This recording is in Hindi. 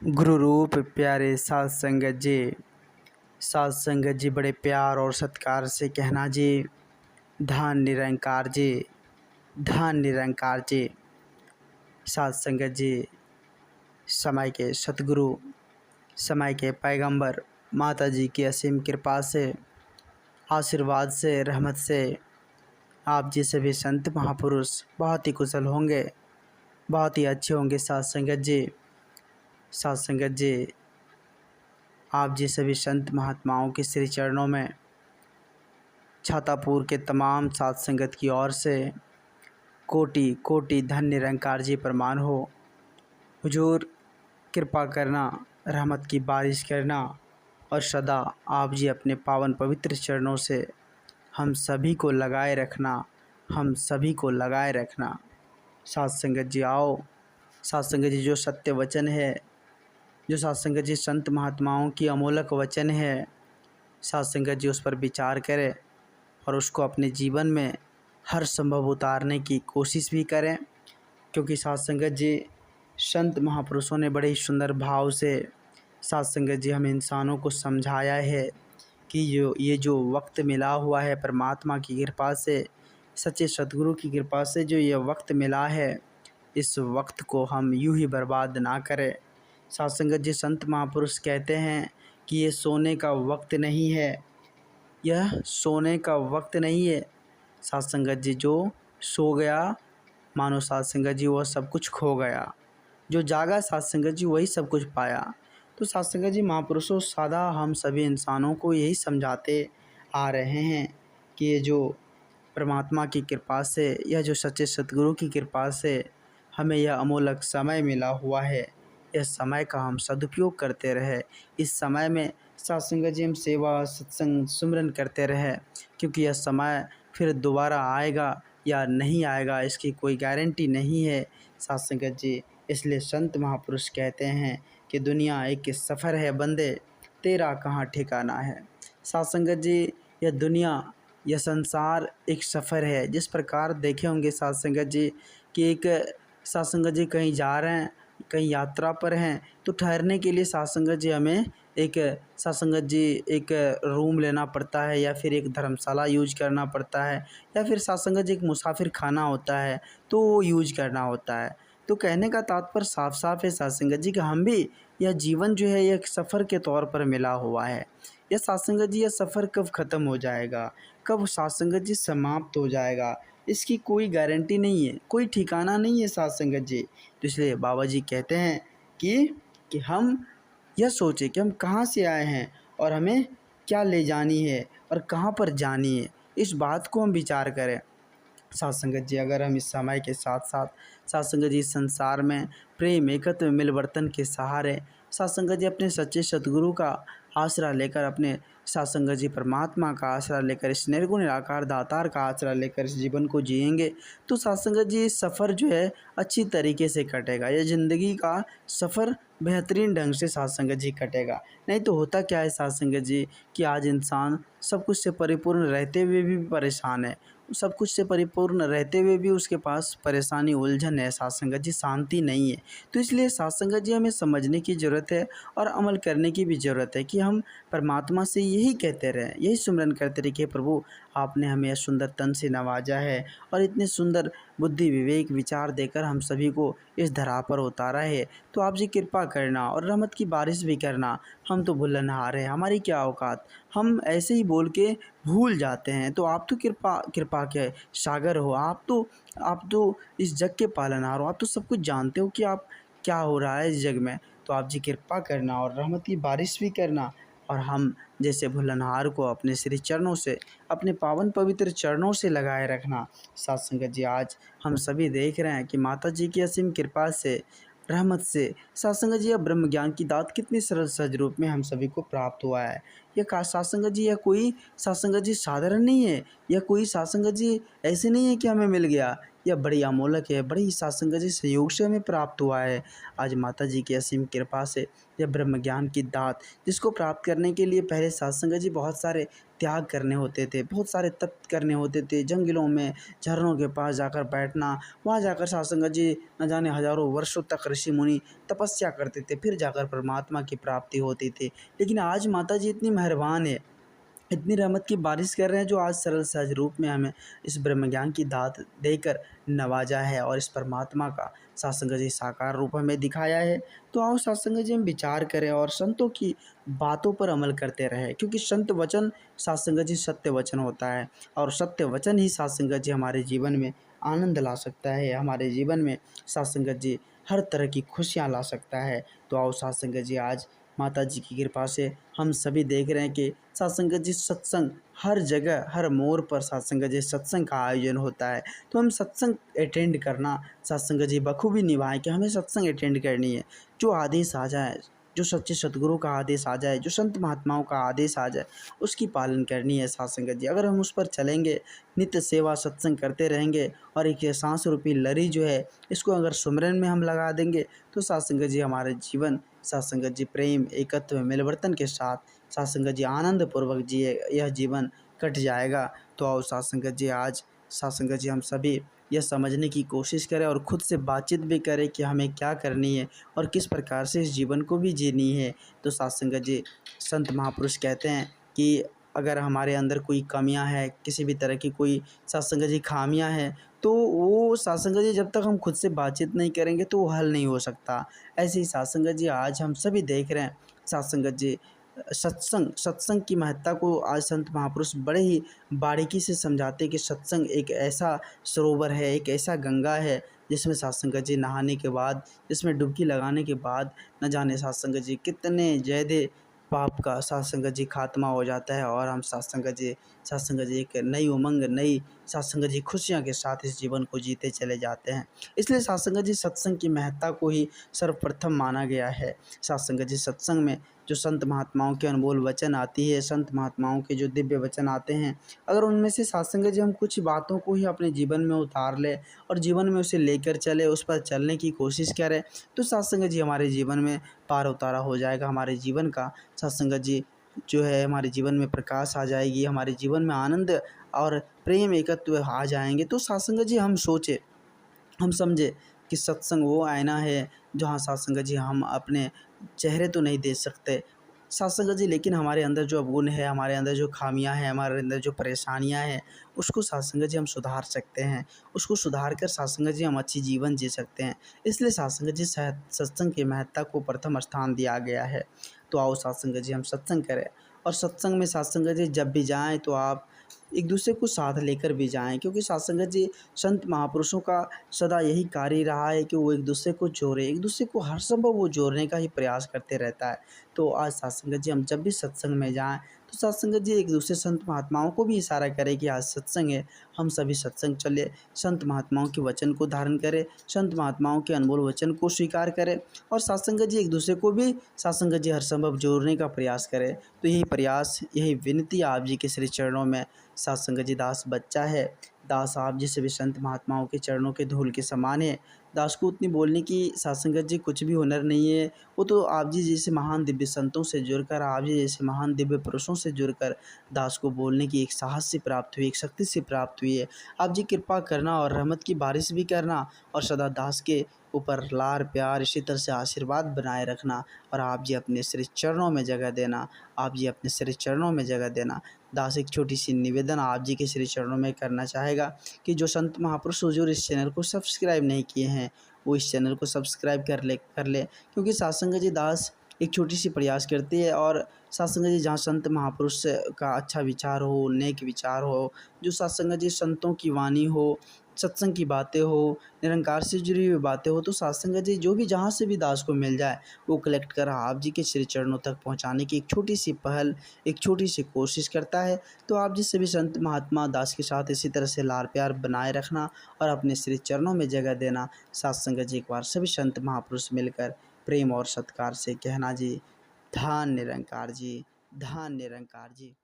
गुरु रूप प्यारे साध संगत जी बड़े प्यार और सत्कार से कहना जी, धन निरंकार जी, धन निरंकार जी। साध संगत जी, समय के सतगुरु, समय के पैगंबर माता जी की असीम कृपा से, आशीर्वाद से, रहमत से आप जी सभी संत महापुरुष बहुत ही कुशल होंगे, बहुत ही अच्छे होंगे। साध संगत जी, साध संगत जी, आप जी सभी संत महात्माओं के श्री चरणों में छातापुर के तमाम साध संगत की ओर से कोटि कोटि धन निरंकार जी प्रमाण हो। हुजूर कृपा करना, रहमत की बारिश करना और सदा आप जी अपने पावन पवित्र चरणों से हम सभी को लगाए रखना, हम सभी को लगाए रखना। साध संगत जी आओ, साध संगत जी जो सत्य वचन है, जो साध संगत जी संत महात्माओं की अमोलक वचन है, साध संगत जी उस पर विचार करें और उसको अपने जीवन में हर संभव उतारने की कोशिश भी करें। क्योंकि साध संगत जी संत महापुरुषों ने बड़े ही सुंदर भाव से साध संगत जी हम इंसानों को समझाया है कि ये जो वक्त मिला हुआ है परमात्मा की कृपा से, सच्चे सतगुरु की कृपा से जो ये वक्त मिला है, इस वक्त को हम यूं ही बर्बाद ना करें। साध संगत जी संत महापुरुष कहते हैं कि ये सोने का वक्त नहीं है, यह सोने का वक्त नहीं है। साध संगत जी जो सो गया मानो साध संगत जी वह सब कुछ खो गया, जो जागा साध संगत जी वही सब कुछ पाया। तो साध संगत जी महापुरुषों सदा हम सभी इंसानों को यही समझाते आ रहे हैं कि ये जो परमात्मा की कृपा से, यह जो सच्चे सतगुरु की कृपा से हमें यह अमोलक समय मिला हुआ है, इस समय का हम सदुपयोग करते रहे। इस समय में साध संगत जी हम सेवा सत्संग सुमिरन करते रहे, क्योंकि यह समय फिर दोबारा आएगा या नहीं आएगा इसकी कोई गारंटी नहीं है। साध संगत जी इसलिए संत महापुरुष कहते हैं कि दुनिया एक सफ़र है बंदे, तेरा कहाँ ठिकाना है। साध संगत जी यह दुनिया, यह संसार एक सफ़र है। जिस प्रकार देखे होंगे साध संगत जी कि एक साध संगत जी कहीं जा रहे हैं, कहीं यात्रा पर हैं, तो ठहरने के लिए साध संगत जी हमें एक साध संगत जी एक रूम लेना पड़ता है, या फिर एक धर्मशाला यूज करना पड़ता है, या फिर साध संगत जी एक मुसाफिर खाना होता है तो वो यूज करना होता है। तो कहने का तात्पर्य साफ साफ है साध संगत जी कि हम भी यह जीवन जो है एक सफ़र के तौर पर मिला हुआ है। यह साध संगत जी यह सफ़र कब ख़त्म हो जाएगा, कब साध संगत जी समाप्त हो जाएगा, इसकी कोई गारंटी नहीं है, कोई ठिकाना नहीं है साध संगत जी। तो इसलिए बाबा जी कहते हैं कि हम यह सोचें कि हम कहाँ से आए हैं और हमें क्या ले जानी है और कहाँ पर जानी है, इस बात को हम विचार करें। साध संगत जी अगर हम इस समय के साथ साथ साध संगत जी संसार में प्रेम एकत्व मिलवर्तन के सहारे साध संगत जी अपने सच्चे सतगुरु का आसरा लेकर, अपने साध संगत जी परमात्मा का आसरा लेकर, इस निर्गुण निराकार दातार का आसरा लेकर इस जीवन को जिएंगे तो साध संगत जी सफ़र जो है अच्छी तरीके से कटेगा। यह ज़िंदगी का सफ़र बेहतरीन ढंग से साध संगत जी कटेगा। नहीं तो होता क्या है साध संगत जी कि आज इंसान सब कुछ से परिपूर्ण रहते हुए भी परेशान है, सब कुछ से परिपूर्ण रहते हुए भी उसके पास परेशानी उलझन है। साध संगत जी शांति नहीं है। तो इसलिए साध संगत जी हमें समझने की ज़रूरत है और अमल करने की भी ज़रूरत है कि हम परमात्मा से यही कहते रहें, यही सुमिरन करते रहे कि प्रभु आपने हमें यह सुंदर तन से नवाजा है और इतने सुंदर बुद्धि विवेक विचार देकर हम सभी को इस धरा पर उतारा है, तो आप जी कृपा करना और रहमत की बारिश भी करना। हम तो भूलनहार हैं, हमारी क्या औकात, हम ऐसे ही बोल के भूल जाते हैं। तो आप तो कृपा के सागर हो, आप तो इस जग के पालनहार हो, आप तो सब कुछ जानते हो कि आप क्या हो रहा है इस जग में। तो आप जी कृपा करना और रहमत की बारिश भी करना और हम जैसे भूलनहार को अपने श्री चरणों से, अपने पावन पवित्र चरणों से लगाए रखना। साध संगत जी आज हम सभी देख रहे हैं कि माता जी की असीम कृपा से, रहमत से साध संगत जी यह ब्रह्म ज्ञान की दात कितनी सरल सहज रूप में हम सभी को प्राप्त हुआ है। यह साध संगत जी, यह कोई साध संगत जी साधारण नहीं है, यह कोई साध संगत जी ऐसे नहीं है कि हमें मिल गया, यह बड़ी अमोलक है, बड़ी सात संगत जी सहयोग से हमें प्राप्त हुआ है। आज माता जी की असीम कृपा से यह ब्रह्म ज्ञान की दात, जिसको प्राप्त करने के लिए पहले सात संगत जी बहुत सारे त्याग करने होते थे, बहुत सारे तप करने होते थे, जंगलों में झरनों के पास जाकर बैठना, वहाँ जाकर सात संगत जी न जाने हजारों वर्षों तक ऋषि मुनि तपस्या करते थे, फिर जाकर परमात्मा की प्राप्ति होती थी। लेकिन आज माता जी इतनी मेहरबान है, इतनी रहमत की बारिश कर रहे हैं, जो आज सरल सहज रूप में हमें इस ब्रह्म ज्ञान की दात देकर नवाजा है और इस परमात्मा का सत्संग जी साकार रूप हमें दिखाया है। तो आओ सत्संग जी हम विचार करें और संतों की बातों पर अमल करते रहें, क्योंकि संत वचन सत्संग जी सत्य वचन होता है और सत्य वचन ही सत्संग जी हमारे जीवन में आनंद ला सकता है, हमारे जीवन में सत्संग जी हर तरह की खुशियाँ ला सकता है। तो आओ सत्संग जी आज माता जी की कृपा से हम सभी देख रहे हैं कि सत्संग जी सत्संग हर जगह हर मोड़ पर सत्संग जी सत्संग का आयोजन होता है। तो हम सत्संग अटेंड करना सत्संग जी बखूबी निभाएं कि हमें सत्संग अटेंड करनी है। जो आदेश आ जाए, जो सच्चे सतगुरु का आदेश आ जाए, जो संत महात्माओं का आदेश आ जाए, उसकी पालन करनी है सत्संग जी। अगर हम उस पर चलेंगे, नित्य सेवा सत्संग करते रहेंगे और एक ये सांस रूपी लड़ी जो है इसको अगर सुमिरन में हम लगा देंगे, तो सत्संग जी हमारे जीवन सत्संग जी प्रेम एकत्व मिलवर्तन के साथ सत्संग जी आनंद पूर्वक जिए यह जीवन कट जाएगा। तो आओ सत्संग जी आज सत्संग जी हम सभी यह समझने की कोशिश करें और ख़ुद से बातचीत भी करें कि हमें क्या करनी है और किस प्रकार से इस जीवन को भी जीनी है। तो सत्संग जी संत महापुरुष कहते हैं कि अगर हमारे अंदर कोई कमियां हैं, किसी भी तरह की कोई सत्संग जी खामियां हैं, तो वो सत्संग जी जब तक हम खुद से बातचीत नहीं करेंगे तो वो हल नहीं हो सकता। ऐसे ही सत्संग जी आज हम सभी देख रहे हैं सत्संग जी सत्संग सत्संग की महत्ता को आज संत महापुरुष बड़े ही बारीकी से समझाते हैं कि सत्संग एक ऐसा सरोवर है, एक ऐसा गंगा है जिसमें सत्संग जी नहाने के बाद, जिसमें डुबकी लगाने के बाद न जाने सत्संग जी कितने ज़्यादा पाप का सत्संग जी खात्मा हो जाता है और हम सत्संग जी एक नई उमंग, नई सत्संग जी खुशियाँ के साथ इस जीवन को जीते चले जाते हैं। इसलिए सत्संग जी सत्संग की महत्ता को ही सर्वप्रथम माना गया है। सत्संग जी सत्संग में जो संत महात्माओं के अनमोल वचन आती है, संत महात्माओं के जो दिव्य वचन आते हैं, अगर उनमें से सत्संग जी हम कुछ बातों को ही अपने जीवन में उतार लें और जीवन में उसे लेकर चले, उस पर चलने की कोशिश करें, तो सत्संग जी हमारे जीवन में पार उतारा हो जाएगा। हमारे जीवन का सत्संग जी जो है हमारे जीवन में प्रकाश आ जाएगी, हमारे जीवन में आनंद और प्रेम एकत्व आ जाएंगे। तो सत्संग जी हम सोचे, हम समझे कि सत्संग वो आईना है जहाँ सत्संग जी हम अपने चेहरे तो नहीं देख सकते सत्संग जी, लेकिन हमारे अंदर जो अवगुण है, हमारे अंदर जो खामियां हैं, हमारे अंदर जो परेशानियां हैं, उसको सत्संग जी हम सुधार सकते हैं। उसको सुधार कर सत्संग जी हम अच्छी जीवन जी सकते हैं। इसलिए सत्संग जी सत्संग की महत्ता को प्रथम स्थान दिया गया है। तो आओ सत्संग जी हम सत्संग करें और सत्संग में सत्संग जी जब भी जाएँ तो आप एक दूसरे को साथ लेकर भी जाएँ, क्योंकि सत्संग जी संत महापुरुषों का सदा यही कार्य रहा है कि वो एक दूसरे को जोड़े, एक दूसरे को हर संभव वो जोड़ने का ही प्रयास करते रहता है। तो आज सत्संग जी हम जब भी सत्संग में जाएँ, तो सत्संग जी एक दूसरे संत महात्माओं को भी इशारा करें कि आज सत्संग है, हम सभी सत्संग चले, संत महात्माओं के वचन को धारण करें, संत महात्माओं के अनमोल वचन को स्वीकार करें और सत्संग जी एक दूसरे को भी सत्संग जी हर संभव जोड़ने का प्रयास करें। तो यही प्रयास, यही विनती आप जी के श्री चरणों में सत्संग जी दास बच्चा है। दास आप जी सभी संत महात्माओं के चरणों के धूल के समान है। दास को उतनी बोलने की सत्संग जी कुछ भी हुनर नहीं है, वो तो आप जी जैसे महान दिव्य संतों से जुड़कर, आप जी जैसे महान दिव्य पुरुषों से जुड़कर दास को बोलने की एक साहस से प्राप्त हुई, एक शक्ति से प्राप्त हुई है। आप जी कृपा करना और रहमत की बारिश भी करना और सदा दास के ऊपर लार प्यार इसी तरह से आशीर्वाद बनाए रखना और आप जी अपने श्री चरणों में जगह देना, आप जी अपने श्री चरणों में जगह देना। दास एक छोटी सी निवेदन आप जी के श्री चरणों में करना चाहेगा कि जो संत महापुरुष हुजूर इस चैनल को सब्सक्राइब नहीं किए हैं, वो इस चैनल को सब्सक्राइब कर ले, क्योंकि सत्संग जी दास एक छोटी सी प्रयास करती है और सत्संग जी जहाँ संत महापुरुष का अच्छा विचार हो, नेक विचार हो, जो सत्संग जी संतों की वाणी हो, सत्संग की बातें हो, निरंकार से जुड़ी हुई बातें हो, तो सत्संग जी जो भी जहाँ से भी दास को मिल जाए वो कलेक्ट कर आप जी के श्री चरणों तक पहुँचाने की एक छोटी सी पहल, एक छोटी सी कोशिश करता है। तो आप जी सभी संत महात्मा दास के साथ इसी तरह से लार प्यार बनाए रखना और अपने श्री चरणों में जगह देना। सत्संग जी एक बार सभी संत महापुरुष मिलकर प्रेम और सत्कार से कहना जी, धान निरंकार जी, धान निरंकार जी।